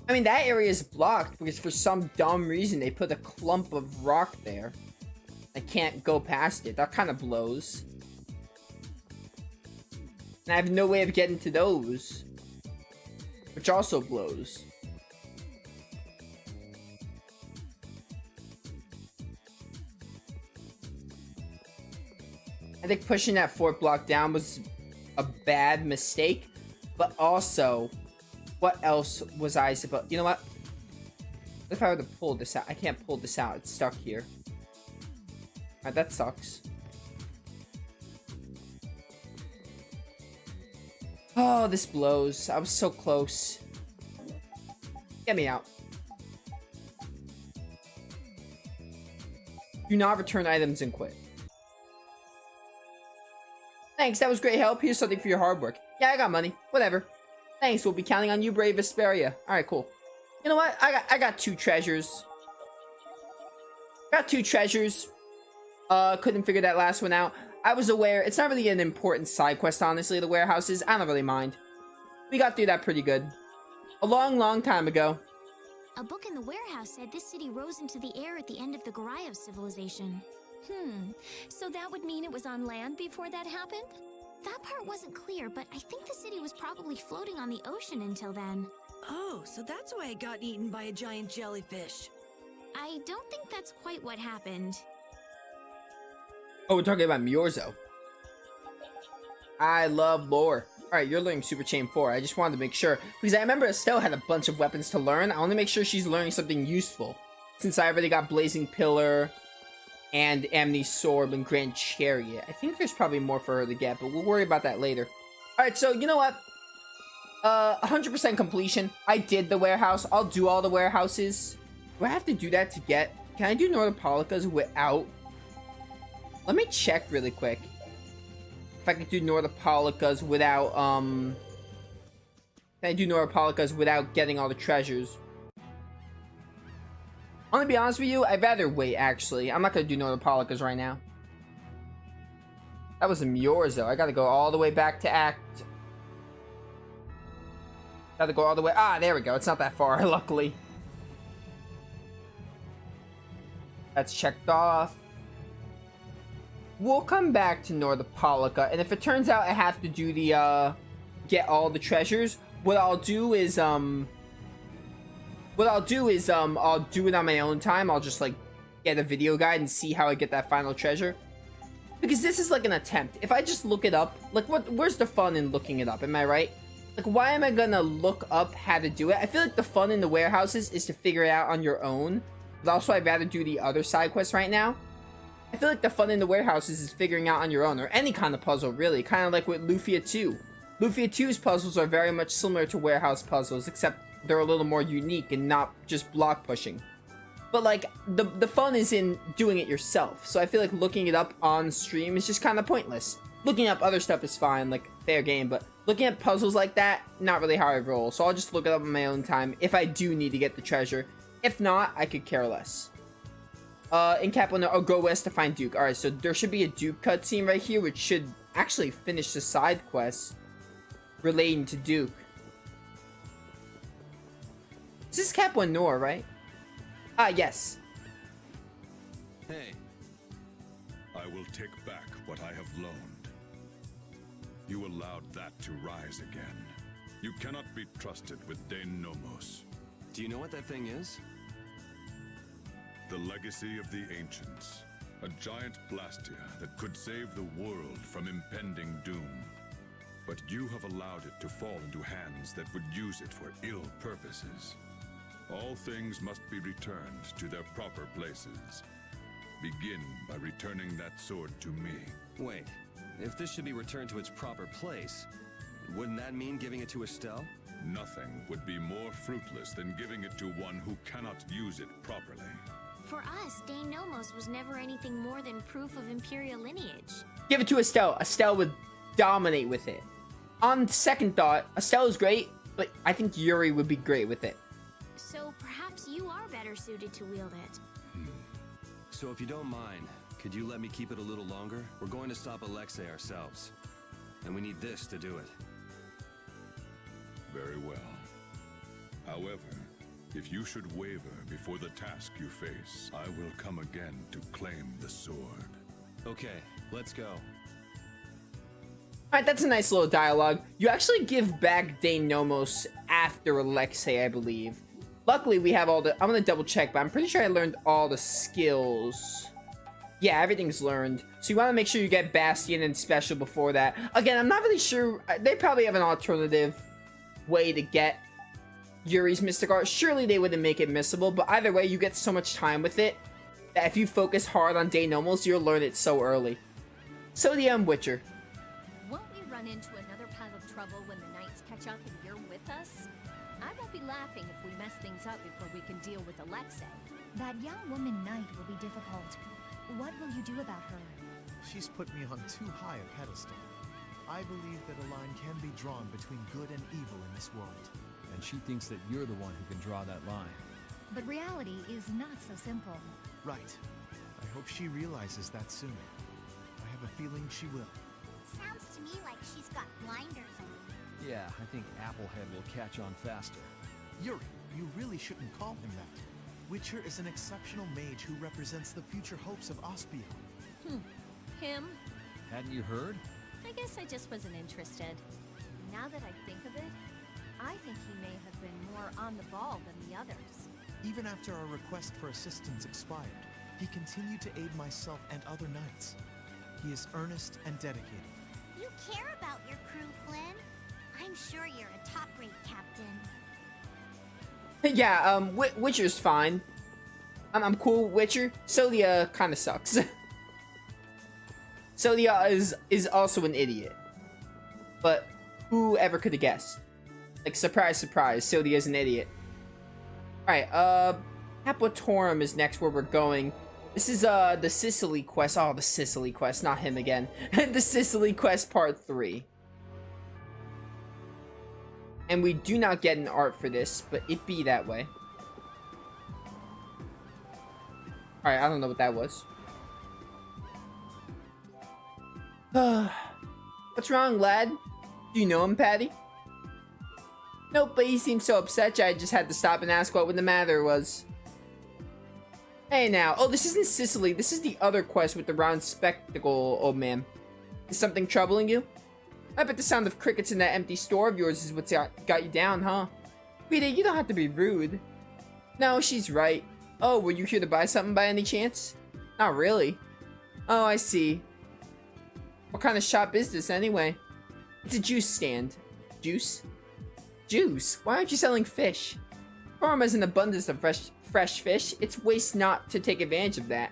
I mean, that area is blocked because for some dumb reason they put a clump of rock there. I can't go past it. That kind of blows. And I have no way of getting to those, which also blows. I think pushing that fourth block down was a bad mistake, but also, what else was I supposed? You know what? What if I were to pull this out? I can't pull this out. It's stuck here. Alright, that sucks. Oh, this blows. I was so close. Get me out. Do not return items and quit. Thanks, that was great help. Here's something for your hard work. Yeah, I got money. Whatever. Thanks, we'll be counting on you, brave Vesperia. Alright, cool. You know what? I got 2 treasures. Got 2 treasures. Couldn't figure that last one out. I was aware. It's not really an important side quest, honestly, the warehouses. I don't really mind. We got through that pretty good. A long time ago. A book in the warehouse said this city rose into the air at the end of the Garayo civilization. So that would mean it was on land before that happened? That part wasn't clear, but I think the city was probably floating on the ocean until then. Oh, so that's why it got eaten by a giant jellyfish. I don't think that's quite what happened. Oh, we're talking about Miorzo. I love lore. Alright, you're learning Super Chain 4. I just wanted to make sure. Because I remember Estelle had a bunch of weapons to learn. I want to make sure she's learning something useful. Since I already got Blazing Pillar and Amni's Sword and Grand Chariot. I think there's probably more for her to get, but we'll worry about that later. Alright, so you know what? 100% completion. I did the warehouse. I'll do all the warehouses. Do I have to do that to get... Can I do Nordopolicas without... Let me check really quick. If I can do Nordopolicas without, Can I do Nordopolicas without getting all the treasures? I'm gonna be honest with you, I'd rather wait, actually. I'm not gonna do Nordopolicas right now. That was a Miorzo. I gotta go all the way back to Act... Gotta go all the way... Ah, there we go. It's not that far, luckily. That's checked off. We'll come back to Nordopolica, and if it turns out I have to do the, get all the treasures, what I'll do is, I'll do it on my own time. I'll just, like, get a video guide and see how I get that final treasure. Because this is, like, an attempt. If I just look it up, like, where's the fun in looking it up? Am I right? Like, why am I gonna look up how to do it? I feel like the fun in the warehouses is to figure it out on your own. But also, I'd rather do the other side quests right now. I feel like the fun in the warehouses is figuring out on your own, or any kind of puzzle, really. Kind of like with Lufia 2. Lufia 2's puzzles are very much similar to warehouse puzzles, except they're a little more unique and not just block pushing. But, like, the fun is in doing it yourself. So I feel like looking it up on stream is just kind of pointless. Looking up other stuff is fine, like, fair game, but looking at puzzles like that, not really how I roll. So I'll just look it up on my own time if I do need to get the treasure. If not, I could care less. In Cap 1, oh, go west to find Duke. Alright, so there should be a Duke cutscene right here, which should actually finish the side quest relating to Duke. This is Cap 1 Nor, right? Ah, yes. Hey. I will take back what I have loaned. You allowed that to rise again. You cannot be trusted with Dane Nomos. Do you know what that thing is? The legacy of the ancients. A giant Blastia that could save the world from impending doom. But you have allowed it to fall into hands that would use it for ill purposes. All things must be returned to their proper places. Begin by returning that sword to me. Wait, if this should be returned to its proper place, wouldn't that mean giving it to Estelle? Nothing would be more fruitless than giving it to one who cannot use it properly. For us, Dane Nomos was never anything more than proof of Imperial lineage. Give it to Estelle. Estelle would dominate with it. On second thought, Estelle is great, but I think Yuri would be great with it. So perhaps you are better suited to wield it. So if you don't mind, could you let me keep it a little longer? We're going to stop Alexei ourselves. And we need this to do it. Very well. However, If you should waver before the task you face, I will come again to claim the sword. Okay, let's go. Alright, that's a nice little dialogue. You actually give back Denomos after Alexei, I believe. Luckily, we have all the... I'm gonna double check, but I'm pretty sure I learned all the skills. Yeah, everything's learned. So you want to make sure you get Bastion and Special before that. Again, I'm not really sure. They probably have an alternative way to get Yuri's Mystic Art. Surely they wouldn't make it missable, but either way, you get so much time with it that if you focus hard on Denomos, you'll learn it so early. So the Witcher. Won't we run into another pile of trouble when the knights catch up and you're with us? I won't be laughing if we mess things up before we can deal with Alexei. That young woman knight will be difficult. What will you do about her? She's put me on too high a pedestal. I believe that a line can be drawn between good and evil in this world. And she thinks that you're the one who can draw that line. But reality is not so simple. Right. I hope she realizes that soon. I have a feeling she will. Sounds to me like she's got blinders on. Yeah, I think Applehead will catch on faster. Yuri, you really shouldn't call him that. Witcher is an exceptional mage who represents the future hopes of Aspia. Him? Hadn't you heard? I guess I just wasn't interested. Now that I think of it, I think he may have been more on the ball than the others. Even after our request for assistance expired, he continued to aid myself and other knights. He is earnest and dedicated. You care about your crew, Flynn. I'm sure you're a top-rate captain. Yeah, Witcher's fine. I'm cool with Witcher. Solia kind of sucks. Solia is also an idiot. But whoever could have guessed? Like, surprise, surprise, Sodia's an idiot. Alright, Apatorum is next where we're going. This is, the Sicily quest. Oh, the Sicily quest, not him again. The Sicily quest part 3. And we do not get an art for this, but it be that way. Alright, I don't know what that was. What's wrong, lad? Do you know him, Patty? Nope, but he seemed so upset I just had to stop and ask what the matter was. Hey now. Oh, this isn't Sicily. This is the other quest with the round spectacle, old man. Is something troubling you? I bet the sound of crickets in that empty store of yours is what's got you down, huh? Rita, you don't have to be rude. No, she's right. Oh, were you here to buy something by any chance? Not really. Oh, I see. What kind of shop is this, anyway? It's a juice stand. Juice? Juice? Why aren't you selling fish? Farm has an abundance of fresh fish. It's waste not to take advantage of that.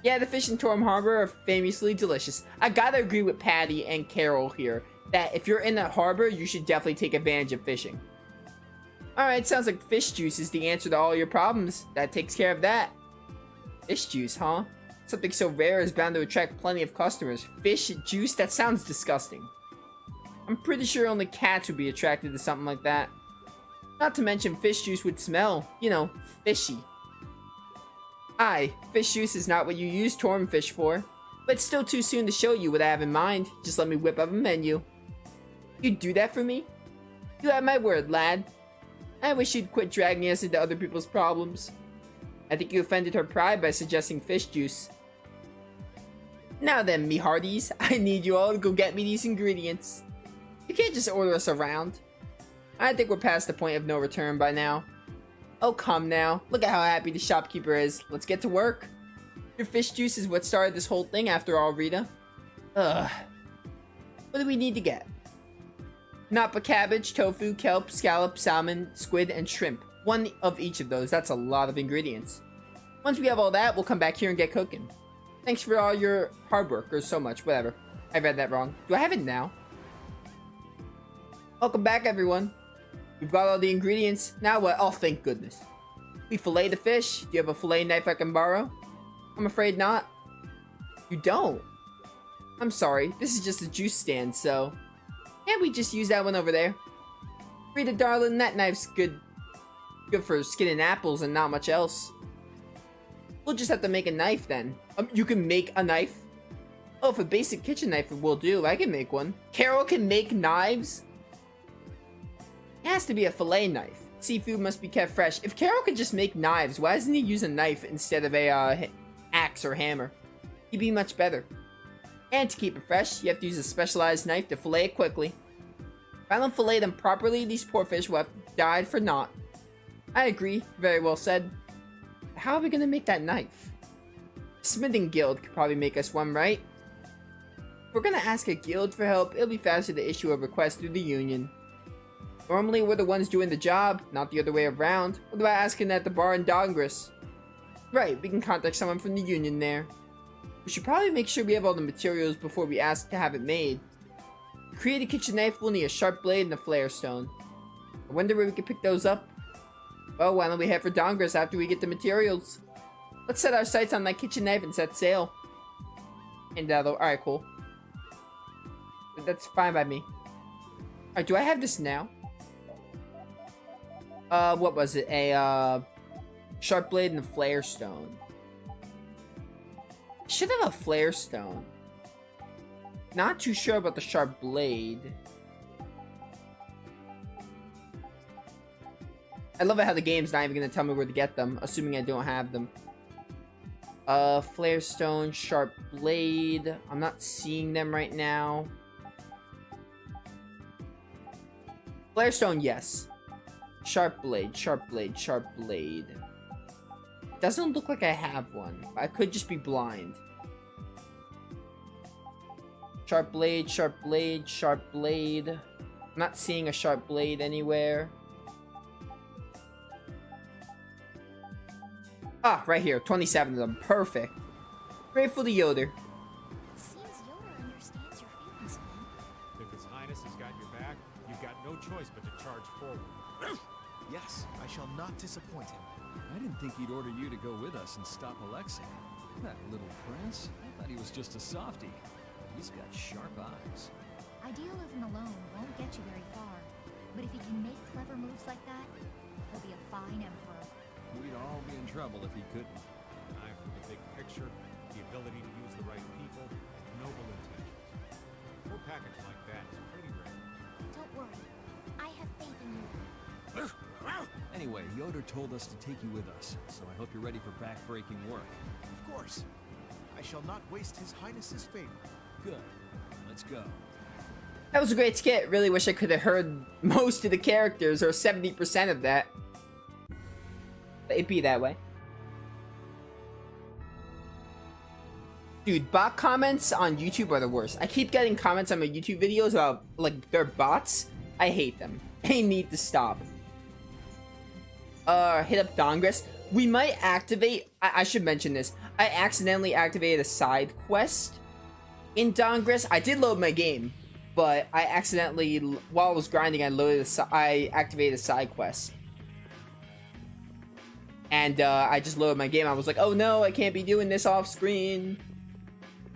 Yeah, the fish in Torm Harbor are famously delicious. I gotta agree with Patty and Carol here, that if you're in that harbor, you should definitely take advantage of fishing. Alright, sounds like fish juice is the answer to all your problems. That takes care of that. Fish juice, huh? Something so rare is bound to attract plenty of customers. Fish juice? That sounds disgusting. I'm pretty sure only cats would be attracted to something like that. Not to mention fish juice would smell, you know, fishy. Aye, fish juice is not what you use Torm fish for. But it's still too soon to show you what I have in mind. Just let me whip up a menu. You'd do that for me? You have my word, lad. I wish you'd quit dragging us into other people's problems. I think you offended her pride by suggesting fish juice. Now then, me hearties, I need you all to go get me these ingredients. You can't just order us around. I think we're past the point of no return by now. Oh, come now. Look at how happy the shopkeeper is. Let's get to work. Your fish juice is what started this whole thing after all, Rita. Ugh. What do we need to get? Napa cabbage, tofu, kelp, scallop, salmon, squid, and shrimp. One of each of those. That's a lot of ingredients. Once we have all that, we'll come back here and get cooking. Thanks for all your hard work, or so much, whatever. I read that wrong. Do I have it now? Welcome back, everyone. We've got all the ingredients. Now what? Oh, thank goodness. We fillet the fish. Do you have a fillet knife I can borrow? I'm afraid not. You don't? I'm sorry. This is just a juice stand, so... Can't we just use that one over there? Rita, darling, that knife's good for skinning apples and not much else. We'll just have to make a knife then. You can make a knife? Oh, if a basic kitchen knife will do, I can make one. Carol can make knives? It has to be a fillet knife. Seafood must be kept fresh. If Carol could just make knives, why doesn't he use a knife instead of a axe or hammer? He'd be much better. And to keep it fresh, you have to use a specialized knife to fillet it quickly. If I don't fillet them properly, these poor fish will have died for naught. I agree, very well said. How are we gonna make that knife? The smithing guild could probably make us one, right? If we're gonna ask a guild for help, it'll be faster to issue a request through the union. Normally, we're the ones doing the job, not the other way around. What about asking at the bar in Dongris? Right, we can contact someone from the union there. We should probably make sure we have all the materials before we ask to have it made. To create a kitchen knife, we'll need a sharp blade and a flare stone. I wonder where we can pick those up. Well, why don't we head for Dongris after we get the materials? Let's set our sights on that kitchen knife and set sail. And alright, cool. That's fine by me. Alright, do I have this now? What was it? A, sharp blade and a flare stone. Should have a flare stone. Not too sure about the sharp blade. I love it how the game's not even gonna tell me where to get them, assuming I don't have them. Flare stone, sharp blade. I'm not seeing them right now. Flare stone, yes. Sharp blade, sharp blade, sharp blade. Doesn't look like I have one. I could just be blind. Sharp blade, sharp blade, sharp blade. I'm not seeing a sharp blade anywhere. Ah, right here. 27 of them. Perfect. Grateful to Yoder. Seems Yoda understands your feelings, Flynn. If His Highness has got your back, you've got no choice but to charge forward. Yes, I shall not disappoint him. I didn't think he'd order you to go with us and stop Alexei. That little prince. I thought he was just a softie. He's got sharp eyes. Idealism alone won't get you very far. But if he can make clever moves like that, he'll be a fine emperor. We'd all be in trouble if he couldn't. An eye for the big picture, the ability to use the right people, and noble intentions. A full package like that is pretty rare. Don't worry. I have faith in you. Anyway, Yoder told us to take you with us, so I hope you're ready for back-breaking work. Of course. I shall not waste His Highness's favor. Good. Let's go. That was a great skit. Really wish I could have heard most of the characters, or 70% of that. But it'd be that way. Dude, bot comments on YouTube are the worst. I keep getting comments on my YouTube videos about, like, they're bots. I hate them. They need to stop. Hit up Dongris. We might activate... I should mention this. I accidentally activated a side quest in Dongris. I did load my game, but I accidentally, while I was grinding, I activated a side quest. And, I just loaded my game. I was like, oh no, I can't be doing this off screen.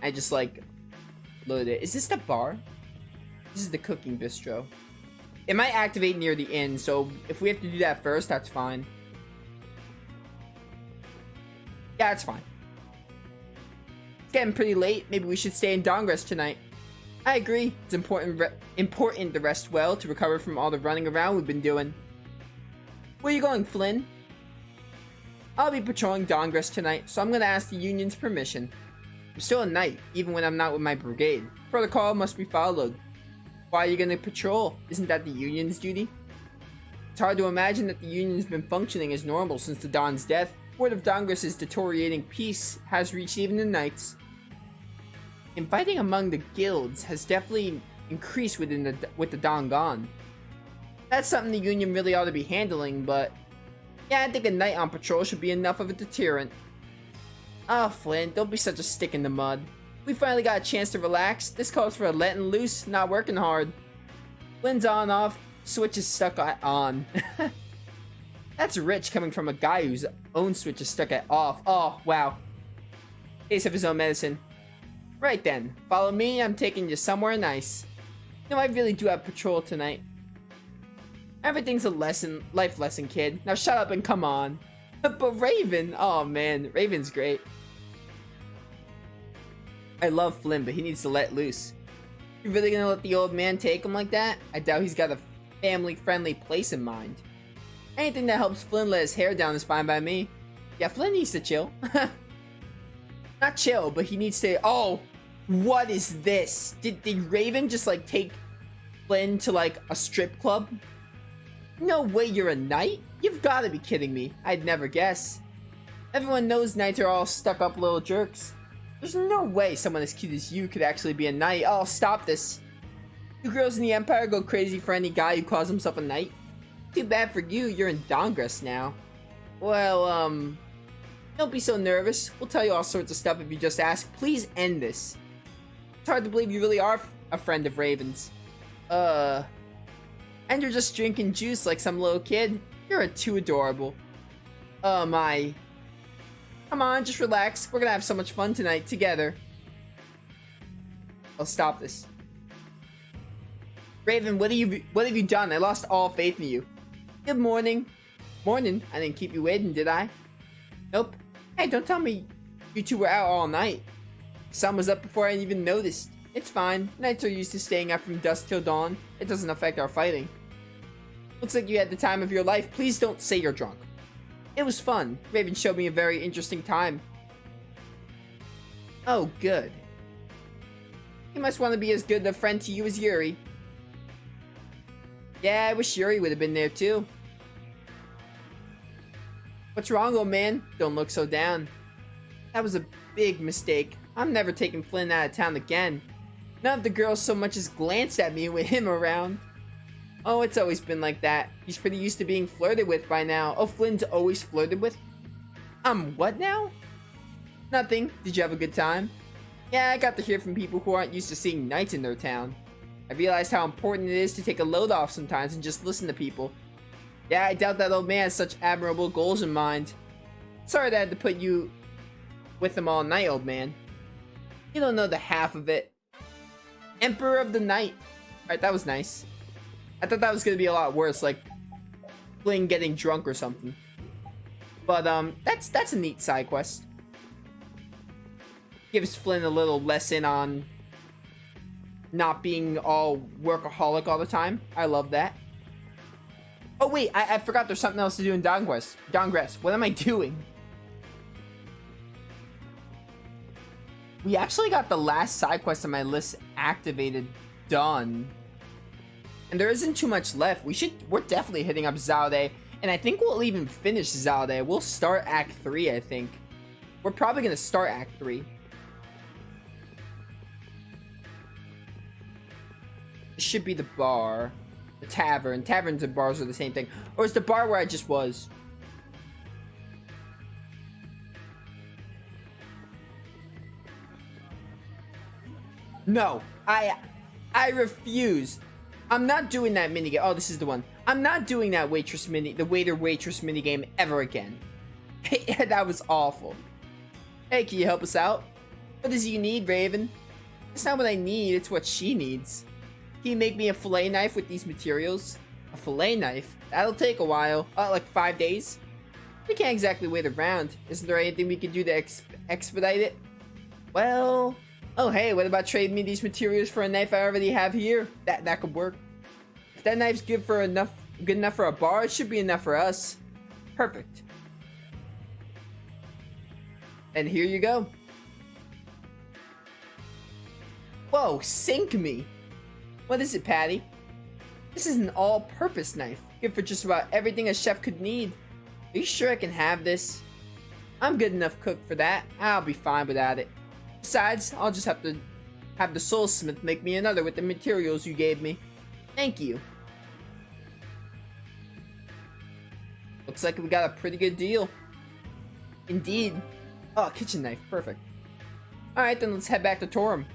I just, like, loaded it. Is this the bar? This is the cooking bistro. It might activate near the end, so if we have to do that first, that's fine. Yeah, it's fine. It's getting pretty late. Maybe we should stay in Dongris tonight. I agree. It's important to rest well to recover from all the running around we've been doing. Where are you going, Flynn? I'll be patrolling Dongris tonight, so I'm gonna ask the Union's permission. I'm still a knight, even when I'm not with my brigade. Protocol must be followed. Why are you gonna patrol? Isn't that the Union's duty? It's hard to imagine that the Union's been functioning as normal since the Don's death. Word of Dongris' deteriorating peace has reached even the Knights. Infighting among the guilds has definitely increased with the Don gone. That's something the Union really ought to be handling, but... yeah, I think a knight on patrol should be enough of a deterrent. Oh, Flynn, don't be such a stick in the mud. We finally got a chance to relax. This calls for a letting loose, not working hard. Flynn's on off, switch is stuck at on. That's rich coming from a guy whose own switch is stuck at off. Oh, wow. Taste of his own medicine. Right then, follow me, I'm taking you somewhere nice. No, I really do have patrol tonight. Everything's a life lesson, kid. Now shut up and come on. But Raven, oh man, Raven's great. I love Flynn, but he needs to let loose. You really gonna let the old man take him like that? I doubt he's got a family-friendly place in mind. Anything that helps Flynn let his hair down is fine by me. Yeah, Flynn needs to chill. Not chill, but he needs to... Oh, what is this? Did Raven just, like, take Flynn to, like, a strip club? No way you're a knight? You've got to be kidding me. I'd never guess. Everyone knows knights are all stuck-up little jerks. There's no way someone as cute as you could actually be a knight. Oh, stop this. You girls in the Empire go crazy for any guy who calls himself a knight. Too bad for you, you're in Dongress now. Well, don't be so nervous. We'll tell you all sorts of stuff if you just ask. Please end this. It's hard to believe you really are a friend of Raven's. And you're just drinking juice like some little kid. You're too adorable. Oh my. Come on, just relax. We're gonna have so much fun tonight together. I'll stop this. Raven, what have you done? I lost all faith in you. Good morning. Morning. I didn't keep you waiting, did I? Nope. Hey, don't tell me you two were out all night. The sun was up before I even noticed. It's fine. Knights are used to staying up from dusk till dawn. It doesn't affect our fighting. Looks like you had the time of your life. Please don't say you're drunk. It was fun. Raven showed me a very interesting time. Oh, good. He must want to be as good a friend to you as Yuri. Yeah, I wish Yuri would have been there too. What's wrong, old man? Don't look so down. That was a big mistake. I'm never taking Flynn out of town again. None of the girls so much as glanced at me with him around. Oh, it's always been like that. He's pretty used to being flirted with by now. Oh, Flynn's always flirted with? What now? Nothing. Did you have a good time? Yeah, I got to hear from people who aren't used to seeing knights in their town. I realized how important it is to take a load off sometimes and just listen to people. Yeah, I doubt that old man has such admirable goals in mind. Sorry that I had to put you with him all night, old man. You don't know the half of it. Emperor of the Night. Alright, that was nice. I thought that was gonna be a lot worse, like Flynn getting drunk or something. But that's a neat side quest. Gives Flynn a little lesson on not being all workaholic all the time. I love that. Oh wait, I forgot there's something else to do in Dongress. What am I doing? We actually got the last side quest on my list activated, done. And there isn't too much left. We're definitely hitting up Zalde. And I think we'll even finish Zalde. We'll start Act 3, I think. We're probably gonna start Act 3. It should be the bar. The tavern. Taverns and bars are the same thing. Or is the bar where I just was? No. I refuse. I'm not doing that minigame. Oh, this is the one. I'm not doing that the waiter-waitress minigame ever again. That was awful. Hey, can you help us out? What does you need, Raven? It's not what I need, it's what she needs. Can you make me a fillet knife with these materials? A fillet knife? That'll take a while. Like 5 days? We can't exactly wait around. Isn't there anything we can do to expedite it? Well... Oh hey, what about trading me these materials for a knife I already have here? That could work. If that knife's good enough for a bar, it should be enough for us. Perfect. And here you go. Whoa, sink me. What is it, Patty? This is an all-purpose knife. Good for just about everything a chef could need. Are you sure I can have this? I'm good enough cook for that. I'll be fine without it. Besides, I'll just have to have the soulsmith make me another with the materials you gave me. Thank you. Looks like we got a pretty good deal. Indeed. Oh, kitchen knife. Perfect. Alright, then let's head back to Torum.